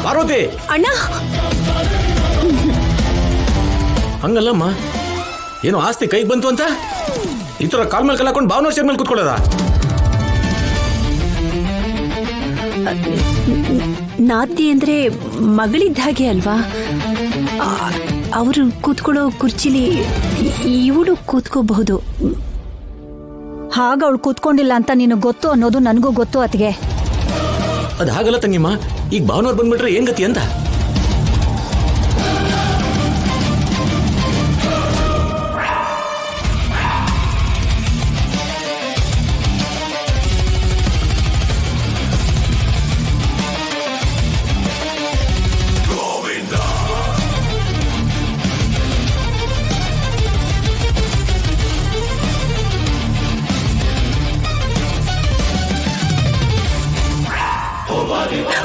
ಪಾರ್ವತಿ ಅಣ್ಣ, ಹಂಗಲ್ಲಮ್ಮ, ಏನೋ ಆಸ್ತಿ ಕೈಗೆ ಬಂತು ಅಂತ ಈ ತರ ಕಾಲ್ ಮೇಲೆ ಕಲ್ಲಾಕೊಂಡು ಭಾವನವ್ರ ಮೇಲೆ ಕೂತ್ಕೊಳ್ಳೋದ? ನಾತಿ ಅಂದ್ರೆ ಮಗಳಿದ್ದ ಹಾಗೆ ಅಲ್ವಾ? ಅವರು ಕೂತ್ಕೊಳ್ಳೋ ಕುರ್ಚಿಲಿ ಇವಳು ಕೂತ್ಕೋಬಹುದು. ಹಾಗ ಅವಳು ಕೂತ್ಕೊಂಡಿಲ್ಲ ಅಂತ ನಿನಗೆ ಗೊತ್ತು ಅನ್ನೋದು ನನಗೂ ಗೊತ್ತು ಅತ್ತಿಗೆ. ಅದು ಹಾಗಲ್ಲ ತಂಗಿಮ್ಮ, ಈಗ ಭಾವನವ್ರು ಬಂದ್ಬಿಟ್ರೆ ಏನ್ ಗತಿ ಅಂತ.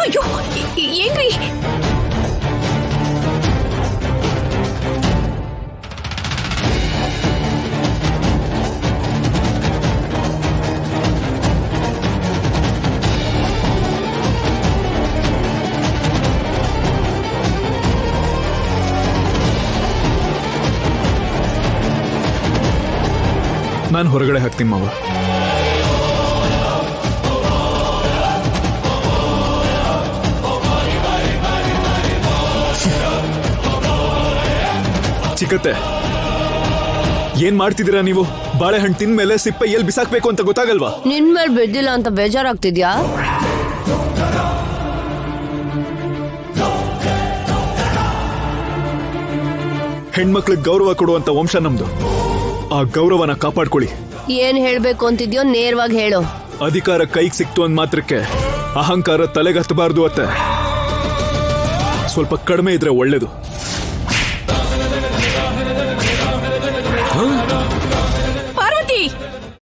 ಅಯ್ಯೋ, ಏನ್ರಿ? ನಾನು ಹೊರಗಡೆ ಹಾಕ್ತೀನಿ ಮಾವ. ಚಿಕ್ಕತ್ತೆ, ಏನ್ ಮಾಡ್ತಿದ್ದೀರಾ ನೀವು? ಬಾಳೆಹಣ್ಣು ತಿಂದ ಮೇಲೆ ಸಿಪ್ಪೆ ಎಲ್ಲಿ ಬಿಸಾಕ್ಬೇಕು ಅಂತ ಗೊತ್ತಾಗಲ್ವಾ? ನಿನ್ ಮೇಲೆ ಬಿದ್ದಿಲ್ಲ ಅಂತ ಬೇಜಾರಾಗ್ತಿದ್ಯಾ? ಹೆಣ್ಮಕ್ಳಿಗೆ ಗೌರವ ಕೊಡುವಂತ ವಂಶ ನಮ್ದು. ಆ ಗೌರವನ ಕಾಪಾಡ್ಕೊಳ್ಳಿ. ಏನ್ ಹೇಳ್ಬೇಕು ಅಂತಿದ್ಯೋ ನೇರವಾಗಿ ಹೇಳು. ಅಧಿಕಾರ ಕೈಗೆ ಸಿಕ್ತು ಅಂದ್ ಮಾತ್ರಕ್ಕೆ ಅಹಂಕಾರ ತಲೆಗೆ ಹತ್ತಬಾರ್ದು ಅತ್ತೆ. ಸ್ವಲ್ಪ ಕಡಿಮೆ ಇದ್ರೆ ಒಳ್ಳೇದು.